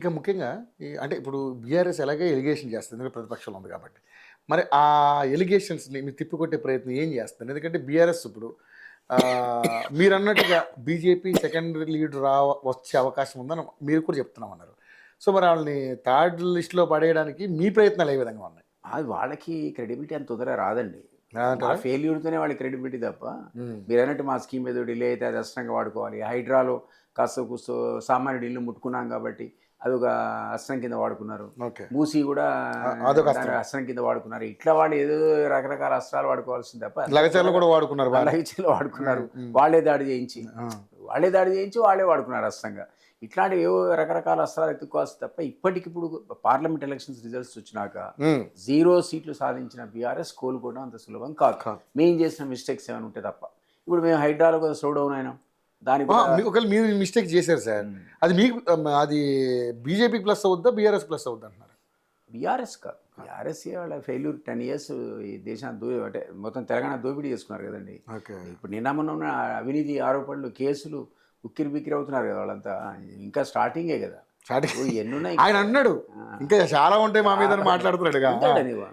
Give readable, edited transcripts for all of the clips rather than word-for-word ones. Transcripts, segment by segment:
ఇక ముఖ్యంగా అంటే ఇప్పుడు బీఆర్ఎస్ ఎలాగే ఎలిగేషన్ చేస్తుంది ఎందుకంటే ప్రతిపక్షంలో ఉంది కాబట్టి. మరి ఆ ఎలిగేషన్స్‌ని మీరు తిప్పికొట్టే ప్రయత్నం ఏం చేస్తున్నారు? ఎందుకంటే బీఆర్ఎస్ ఇప్పుడు మీరన్నట్టుగా బీజేపీ సెకండరీ లీడ్ వచ్చే అవకాశం ఉందని మీరు కూడా చెప్తున్నామన్నారు. సో, మరి ఆళ్ళని థర్డ్ లిస్ట్‌లో పడేయడానికి మీ ప్రయత్నాలు ఏ విధంగా ఉన్నాయి? అది వాళ్ళకి క్రెడిబిలిటీ అంత తొందరగా రాదండి. మా అంటారా? ఫెయిల్యూర్‌తోనే వాళ్ళకి క్రెడిబిలిటీ తప్ప, హ్మ్. మీరన్నట్టు మా స్కీమ్ ఏదో డిలే అయితే అది అస్త్రంగా వాడుకోవాలి. హైడ్రాలో కాస్తో కూస్తో సామాన్యుడి ఇల్లు ముట్టుకున్నాం కాబట్టి అదొక అస్త్రం కింద వాడుకున్నారు. ఓకే. మూసీ కూడా అదొక దాన్ని అస్త్రం. అస్త్రం కింద వాడుకున్నారు. ఇట్లా వాళ్ళు ఏదో రకరకాల అస్త్రాలు వాడుకోవాల్సింది తప్ప లగచర్లు కూడా వాడుకున్నారు బానే. లైచీలు వాడుకున్నారు. హ్మ్. వాళ్ళే దాడి చేయించి, ఆ! వాళ్ళే వాడుకున్నారు అస్త్రంగా. ఇట్లాంటివి ఏవో రకరకాల అస్త్రాలు ఎత్తుక్కోవాల్సి తప్ప ఇప్పటికిప్పుడు పార్లమెంట్ ఎలక్షన్స్ రిజల్ట్స్ వచ్చినాక హ్మ్. 0 సీట్లు సాధించిన బీఆర్ఎస్ కోలుకోవడం అంత సులభం కాదు. కాదు. మేము చేసిన మిస్టేక్స్ ఏమైనా ఉంటే తప్ప. ఇప్పుడు మేము హైడ్రాలో కదా స్లో డౌన్ అయినాం. దానికి కూడా ఒకవేళ మీరు మిస్టేక్ చేశారు సార్. అది మీకు అది బీజేపీకి ప్లస్ అవుద్దా? బీఆర్ఎస్ ప్లస్ అవుద్దా అంటున్నారు? బీఆర్ఎస్ కాదు. బీఆర్ఎస్ వాళ్ళ ఫెయిల్యూర్ 10 ఇయర్స్ ఈ దేశాన్ని అంటే మొత్తం తెలంగాణ దోపిడీ చేసుకున్నారు కదండి. ఓకే. ఇప్పుడు నిన్న మొన్న ఉన్న అవినీతి ఆరోపణలు, కేసులు ఉక్కిరి బిక్కిరి అవుతున్నారు కదా వాళ్ళంతా. ఇంకా స్టార్టింగే కదా. స్టార్టింగ్ ఎన్నున్నాయి ఆయన అన్నాడు. ఇంకా చాలా ఉంటాయి మా మీద మాట్లాడుతున్నాడుగా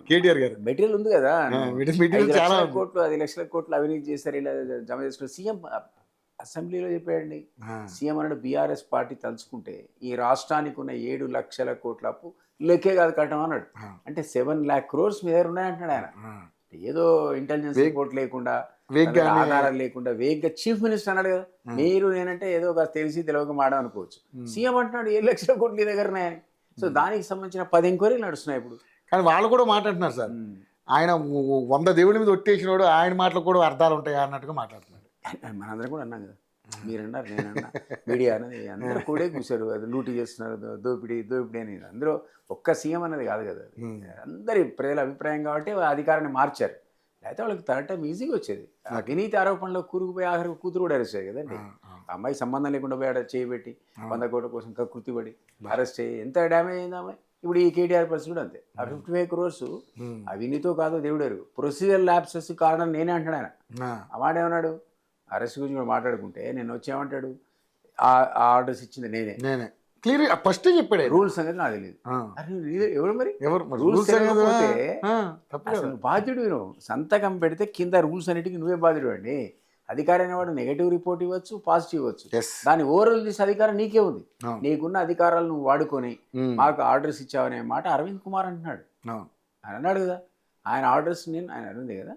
కేటీఆర్ గారు. మెటీరియల్ ఉంది కదా. మెటీరియల్ చాలా 5 లక్షల కోట్లు 10 లక్షల కోట్లు అవినీతి చేశారు, ఇలా జమ చేసుకుని సీఎం అసెంబ్లీలో చెప్పాడండి. సీఎం అన్నాడు బీఆర్ఎస్ పార్టీ తలుచుకుంటే ఈ రాష్ట్రానికి ఉన్న 7 లక్షల కోట్ల అప్పు లెక్కే కాదు కట్టం అన్నాడు. అంటే 7 lakh crores మీ దగ్గర ఉన్నాయంటున్నాడు ఆయన. ఏదో ఇంటెలిజెన్స్ రిపోర్ట్ లేకుండా, ఆధారాలు లేకుండా వేగ్గా చీఫ్ మినిస్టర్ అన్నాడు కదా. మీరు నేనంటే ఏదో ఒక తెలిసి తెలియక మాడం అనుకోవచ్చు. సీఎం అంటున్నాడు 7 లక్షల కోట్లు నీ దగ్గర ఉన్నాయని. సో దానికి సంబంధించిన 10 ఎంక్వైరీలు నడుస్తున్నాయి ఇప్పుడు. కానీ వాళ్ళు కూడా మాట్లాడుతున్నారు సార్. ఆయన 100 దేవుడి మీద ఒట్టేసినోడు ఆయన మాటలు కూడా అర్థాలు ఉంటాయి అన్నట్టుగా మాట్లాడుతున్నాడు. మనందరం కూడా అన్నాం కదా. మీరన్నారు, నేనన్నా, మీడియా అన్నది అందరూ కూడా కూర్చారు. అది లూటీ చేస్తున్నారు, దోపిడీ అని. అందులో ఒక్క సీఎం అన్నది కాదు కదా. అందరి ప్రజల అభిప్రాయం కాబట్టి అధికారాన్ని మార్చారు. అయితే వాళ్ళకి థర్డ్ టైం ఈజీగా వచ్చేది. అవినీతి ఆరోపణలో కూరుకుపోయి ఆఖరి కూతురు కూడా అరెస్ట్ అయ్యాయి కదండి. అమ్మాయి సంబంధం లేకుండా పోయి చేయబెట్టి 100 కోట్ల కోసం కృతిపడి అరెస్ట్ అయ్యి ఎంత డ్యామేజ్ అయింది అమ్మాయి. ఇప్పుడు ఈ కేటీఆర్ పరిస్థితి కూడా అంతే. ఆ 55 crores అవినీతో కాదో దేవుడారు ప్రొసీజర్ ల్యాబ్సెస్ కారణం నేనే అంటాడు ఆయన. ఆ మాట ఏమన్నాడు, అరెస్ట్ గురించి కూడా మాట్లాడుకుంటే నేను వచ్చేమంటాడు, ఆ ఆర్డర్స్ ఇచ్చింది నేనే క్లియర్ ఫస్ట్ చెప్పాడు. రూల్స్ అనేది నాకు తెలియదు. ఎవరు మరి రూల్స్ అసలు బాధ్యుడు నువ్వు. సంతకం పెడితే కింద రూల్స్ అన్నిటికీ నువ్వే బాధ్యుడు అండి. అధికారి అనేవాడు నెగటివ్ రిపోర్ట్ ఇవ్వచ్చు, పాజిటివ్ ఇవ్వచ్చు. దాని ఓవరాల్ తీసే అధికారం నీకే ఉంది. నీకున్న అధికారాలు నువ్వు వాడుకొని మాకు ఆర్డర్స్ ఇచ్చావనే మాట అరవింద్ కుమార్ అంటున్నాడు. ఆయన అన్నాడు కదా, ఆయన ఆర్డర్స్ ఆయన అరుంది కదా,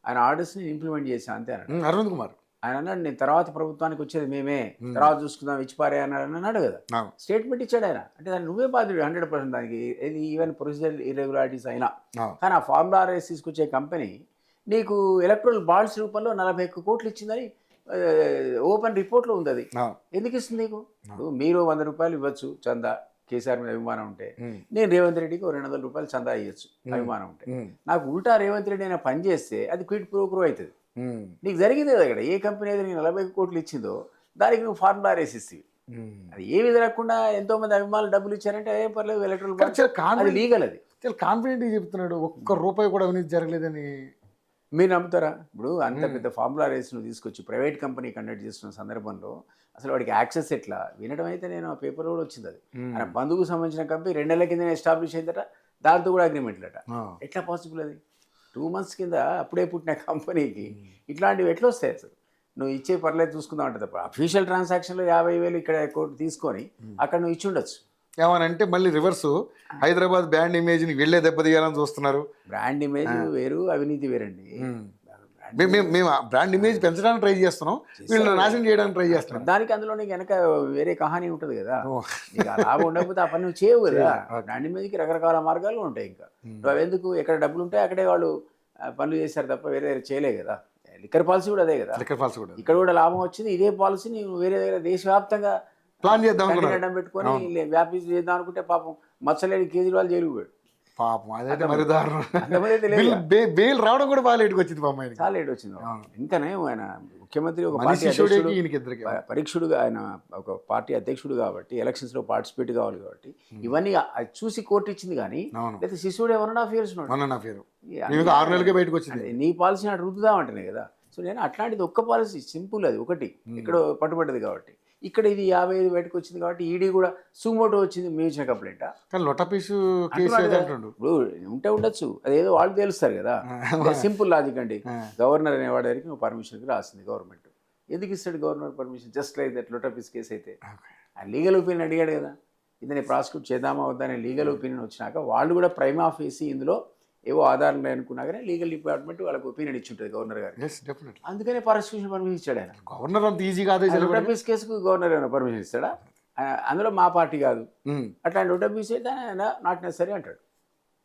ఆయన ఆర్డర్స్ని ఇంప్లిమెంట్ చేశాను అంతే అన్నాడు అరవింద్ కుమార్. ఆయన అన్నాడు నేను తర్వాత ప్రభుత్వానికి వచ్చేది మేమే, తర్వాత చూసుకుందాం ఇచ్చిపారే అన్నాడు కదా. స్టేట్మెంట్ ఇచ్చాడు ఆయన. అంటే దాన్ని నువ్వే బాధ్యుడు 100% దానికి. ఈవెన్ ప్రొసీజర్ ఇర్రెగ్యులారిటీస్ అయినా. కానీ ఆ ఫార్ములా రేస్ తీసుకొచ్చే కంపెనీ నీకు ఎలక్ట్రల్ బాండ్స్ రూపంలో 41 కోట్లు ఇచ్చిందని ఓపెన్ రిపోర్ట్లో ఉంది. అది ఎందుకు ఇస్తుంది నీకు? మీరు 100 రూపాయలు ఇవ్వచ్చు చందా, కేసీఆర్ మీద అభిమానం ఉంటే. నేను రేవంత్ రెడ్డికి 200 రూపాయలు చందా ఇవ్వచ్చు అభిమానం ఉంటే. నాకు ఉల్టా రేవంత్ రెడ్డి అయినా పని చేస్తే అది క్విడ్ ప్రో క్రో అవుతుంది. నీకు జరిగింది కదా ఇక్కడ. ఏ కంపెనీ అయితే నీకు 40 కోట్లు ఇచ్చిందో దానికి నువ్వు ఫార్ములా రేస్ ఇస్తావు. అది ఏమి జరగకుండా ఎంతో మంది అభిమానులు డబ్బులు ఇచ్చారంటే ఏం పర్లేదు, ఎలక్ట్రల్ బాండ్ లీగల్. అది చాలా కాన్ఫిడెంట్గా చెప్తున్నాడు. ఒక్క రూపాయి కూడా అవినీతి జరగలేదని. మీరు నమ్ముతారా? ఇప్పుడు అంత పెద్ద ఫార్ములా రేస్ నువ్వు తీసుకొచ్చి ప్రైవేట్ కంపెనీ కండక్ట్ చేస్తున్న సందర్భంలో అసలు వాడికి యాక్సెస్ ఎట్లా? వినడం అయితే నేను ఆ పేపర్ కూడా వచ్చింది. అది ఆయన బంధువుకు సంబంధించిన కంపెనీ 2 నెలల కింద ఎస్టాబ్లిష్ అయిందట, దాంతో కూడా అగ్రిమెంట్లట. ఎట్లా పాసిబుల్ అది? 2 months కింద అప్పుడే పుట్టిన కంపెనీకి ఇట్లాంటివి ఎట్లా వస్తాయి? అసలు నువ్వు ఇచ్చే పర్లేదు చూసుకుందాం అంటే తప్ప అఫీషియల్ ట్రాన్సాక్షన్లో 50,000 ఇక్కడ కోటి తీసుకొని అక్కడ నువ్వు ఇచ్చి ఉండొచ్చు. ఏమనంటే మళ్ళీ రివర్సు హైదరాబాద్ బ్రాండ్ ఇమేజ్ని వీళ్ళే దెబ్బతీయాలని చూస్తున్నారు. బ్రాండ్ ఇమేజ్ వేరు, అవినీతి వేరండి. మేము బ్రాండ్ ఇమేజ్ పెంచడానికి ట్రై చేస్తున్నాం, వీళ్ళని నాశనం చేయడానికి ట్రై చేస్తున్నాం. దానికి అందులో నీకు వెనక వేరే కహానీ ఉంటుంది కదా. నీకు ఆ లాభం ఉండకపోతే ఆ పని నువ్వు చేయవు కదా. బ్రాండ్ ఇమేజ్కి రకరకాల మార్గాలు ఉంటాయి. ఇంకా నువ్వు ఎందుకు ఎక్కడ డబ్బులు ఉంటాయి అక్కడే వాళ్ళు పనులు చేశారు తప్ప వేరే వేరే కదా. లిక్కర్ పాలసీ కూడా అదే కదా. లిక్కర్ పాలసీ కూడా ఇక్కడ కూడా లాభం వచ్చింది. ఇదే పాలసీ నువ్వు వేరే దగ్గర దేశవ్యాప్తంగా ప్లాన్ చేద్దాం అడ్డం పెట్టుకొని వ్యాపి చేద్దాం అనుకుంటే పాపం మచ్చలేని కేజ్రీవాల్ జైలుకు పోయాడు. పాపం అదైతే మరి దారుణం. బెయిల్ రావడం కూడా బాగా లేట్కి వచ్చింది. పాపం చాలా లేట్ వచ్చింది. ఇంకానే ఆయన ముఖ్యమంత్రి ఒక పరీక్షుడుగా, ఆయన ఒక పార్టీ అధ్యక్షుడు కాబట్టి ఎలక్షన్స్లో పార్టిసిపేట్ కావాలి కాబట్టి ఇవన్నీ చూసి కోర్టు ఇచ్చింది. కానీ లేకపోతే శిశువుడు 1.5 years 6 నెలలకే బయటకు వచ్చింది. నీ పాలసీ నాడు రుద్దుదామంటేనే కదా. సో నేను అట్లాంటిది ఒక్క పాలసీ సింపుల్, అది ఒకటి ఇక్కడ పట్టుబడ్డది కాబట్టి. ఇక్కడ ఇది 55 బయటకు వచ్చింది కాబట్టి ఈడీ కూడా సుమోటో వచ్చింది మేము ఇచ్చిన కంప్లైంట్ కానీ లొట్టపీసు కేసు ఏదో అంటుండు. ఇప్పుడు ఉంటే ఉండొచ్చు, అదేదో వాళ్ళు తెలుస్తారు కదా. సింపుల్ లాజిక్ అండి. గవర్నర్ అనేవాడి దగ్గరికి పర్మిషన్కి రాసింది గవర్నమెంట్. ఎందుకు ఇస్తాడు governor permission? Just like that లొట్టపీస్ కేసు అయితే ఆ లీగల్ ఒపీనియన్ అడిగాడు కదా, ఇదని ప్రాసిక్యూట్ చేద్దామా వద్దా అనే లీగల్ ఒపీనియన్ వచ్చినాక వాళ్ళు కూడా ప్రైమ్ ఆఫ్ వేసి ఇందులో ఏవో ఆధారం అనుకున్నాకనే లీగల్ డిపార్ట్మెంట్ వాళ్ళకి ఒపీనియన్ ఇచ్చి ఉంటుంది గవర్నర్ గారు. అందుకనే ప్రాసిక్యూషన్ పర్మిషన్ ఇచ్చాడు ఆయన. గవర్నర్ అంత ఈజీ కాదు. లొట్టపీస్ కేసుకు గవర్నర్ ఏమైనా పర్మిషన్ ఇస్తాడా? అందులో మా పార్టీ కాదు, అట్లాంటి లొట్టపీస్ అయితే ఆయన నాట్ నెసరీ అంటాడు.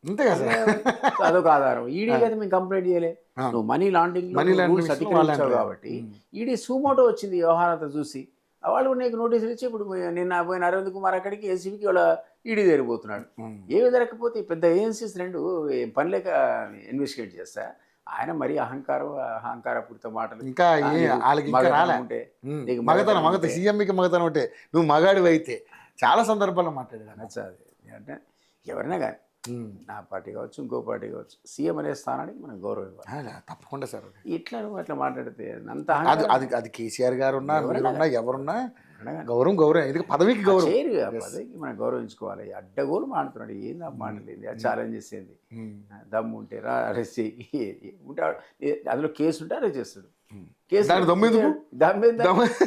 అంతే కదా, అదొక ఆధారం. ఈడీ అయితే మేము కంప్లైంట్ చేయలే, నువ్వు మనీ లాండరింగ్ అతిక్రమించావు కాబట్టి ఈడీ సుమోటో వచ్చింది వ్యవహారంతో చూసి వాళ్ళు నీకు నోటీసులు ఇచ్చి ఇప్పుడు నిన్న పోయిన అరవింద్ కుమార్ అక్కడికి ఏసీబీకి వాళ్ళ ఈడీ జరిగిపోతున్నాడు. ఏమి జరగకపోతే పెద్ద ఏజెన్సీస్ రెండు పని లేక ఇన్వెస్టిగేట్ చేస్తా. ఆయన మరీ అహంకారపూరిత మాటలు ఇంకా ఉంటే మగతనం సీఎంకి మగతనం ఉంటే నువ్వు మగాడివి అయితే చాలా సందర్భాల్లో మాట్లాడేది. అంటే ఎవరైనా కానీ నా పార్టీ కావచ్చు, ఇంకో పార్టీ కావచ్చు, సీఎం అనే స్థానానికి మనం గౌరవం ఇవ్వాలి. తప్పకుండా సార్. ఇట్లా నువ్వు అట్లా మాట్లాడితే అంత అది కేసీఆర్ గారు ఉన్నా ఎవరున్నా గౌరవం ఎందుకు పదవికి గౌరవం పదవికి మనం గౌరవించుకోవాలి. అడ్డగోలు మాట్లాడుతున్నాడు, ఏంది ఆ మాటలేదు, అది ఛాలెంజ్ చేసేది. దమ్ము ఉంటే రా అరెస్ట్ ఉంటే అందులో కేసు ఉంటే అరెస్ట్ చేస్తాడు.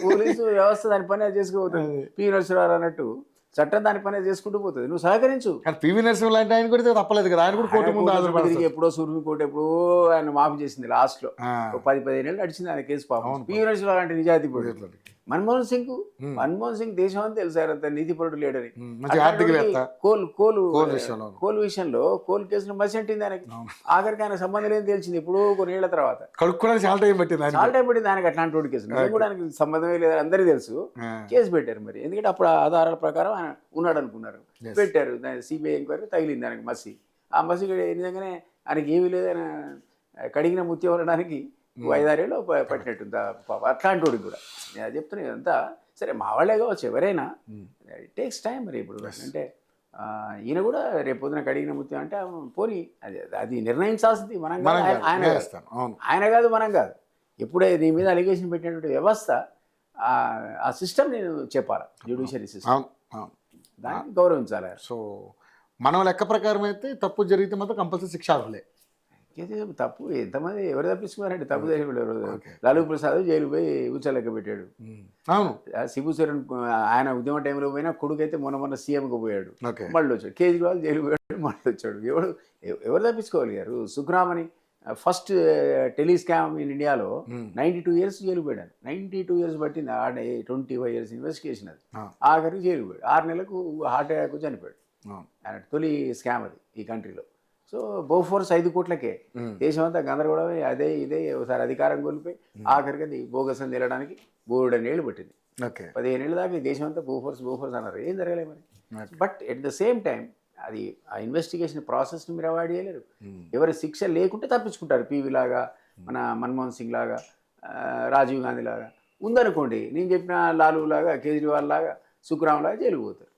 పోలీసు వ్యవస్థ దాని పని అది చేసుకోబోతుంది. పి నరసింహారావు అన్నట్టు చట్టం దాని పని చేసుకుంటూ పోతుంది, నువ్వు సహకరించు. పివి నరసింహ లాంటి ఆయన కూడా తప్పలేదు కదా, ఆయన కూడా కోర్టు ముందు ఎప్పుడో సుప్రీంకోర్టు ఎప్పుడో ఆయన మాఫీ చేసింది. లాస్ట్ లో 10-15 ఏళ్ళు నడిచింది ఆయన కేసు. పాపం పివి నరసింహ లాంటి నిజాయితీ పరుడు. మన్మోహన్ సింగ్ దేశం అని తెలిసారు అంత నీతిపరుడు లేడని. కోల్ విషయంలో కోల్ కేసులో మసి అంటింది ఆయనకి. ఆఖరికి ఆయన సంబంధం లేని తెలిసింది ఎప్పుడో కొన్ని ఏళ్ల తర్వాత. చాలా టైం పట్టింది ఆయనకి అట్లాంటి రోడ్డు కేసు కూడా ఆయనకి సంబంధమే లేదని అందరికీ తెలుసు. కేసు పెట్టారు మరి, ఎందుకంటే అప్పుడు ఆధారాల ప్రకారం ఆయన ఉన్నాడు అనుకున్నారు, పెట్టారు. సిబిఐ ఎంక్వైరీ తగిలింది ఆయనకి మసి. ఆ మసి నిజంగానే ఆయనకి ఏమీ లేదు, ఆయన కడిగిన ముత్యం అనడానికి 5-6 ఏళ్ళు పట్టినట్టుంది అట్లాంటి వాడికి కూడా. నేను చెప్తున్నా ఇదంతా సరే, మా వాళ్ళే కావచ్చు ఎవరైనా, ఇట్ టేక్స్ టైం. మరి ఇప్పుడు అంటే ఈయన కూడా రేపు పొద్దున కడిగిన ముత్యం అంటే పోనీ అది నిర్ణయించాల్సింది మనం కాదు, ఆయన కాదు, మనం కాదు. ఎప్పుడే నీ మీద అలిగేషన్ పెట్టినటువంటి వ్యవస్థ ఆ సిస్టమ్ నేను చెప్పాలి, జ్యుడిషియరీ సిస్టమ్, దాన్ని గౌరవించాలి. సో మనం లెక్క ప్రకారం అయితే తప్పు జరిగితే మాత్రం కంపల్సరీ శిక్షార్హులే. తప్పు ఎంతమంది ఎవరు తప్పించుకున్నారంటే తప్పు చేసిన లాలూ ప్రసాద్ జైలు పోయి ఉచ్చలెక్క పెట్టాడు. శిబు సోరెన్ ఆయన ఉద్యమ టైంలో పోయినా కొడుకు అయితే మొన్న సీఎంకి పోయాడు, మళ్ళీ వచ్చాడు. కేజ్రీవాల్ జైలు పోయాడు, మళ్ళీ వచ్చాడు. ఎవరు తప్పించుకోగలిగారు? సుఖరామని ఫస్ట్ టెలిస్కామ్ ఇన్ ఇండియాలో 92 years జైలు పోయాడు. 92 years పట్టింది, 25 years ఇన్వెస్టిగేషన్. అది ఆఖరికి జైలు పోయాడు. 6 నెలలకు హార్ట్ అటాక్ చనిపోయాడు. ఆయన తొలి స్కామ్ అది ఈ కంట్రీలో. సో బోఫోర్స్ 5 కోట్లకే దేశం అంతా గందరగోళమే, అదే ఇదే ఒకసారి అధికారం కోల్పోయి ఆఖరికి అది బోగస్ అని తేలడానికి 3 ఏళ్ళు పట్టింది. 15 ఏళ్ళ దాకా దేశం అంతా బోఫోర్స్ అన్నారు, ఏం జరగలేదు మరి. But at the same time అది ఆ ఇన్వెస్టిగేషన్ ప్రాసెస్ని మీరు అవాయిడ్ చేయలేరు. ఎవరి శిక్ష లేకుంటే తప్పించుకుంటారు. పివి లాగా, మన మన్మోహన్ సింగ్ లాగా, రాజీవ్ గాంధీ లాగా ఉందనుకోండి, నేను చెప్పిన లాలూ లాగా, కేజ్రీవాల్ లాగా, సుఖరామ్ లాగా జైలుకు పోతారు.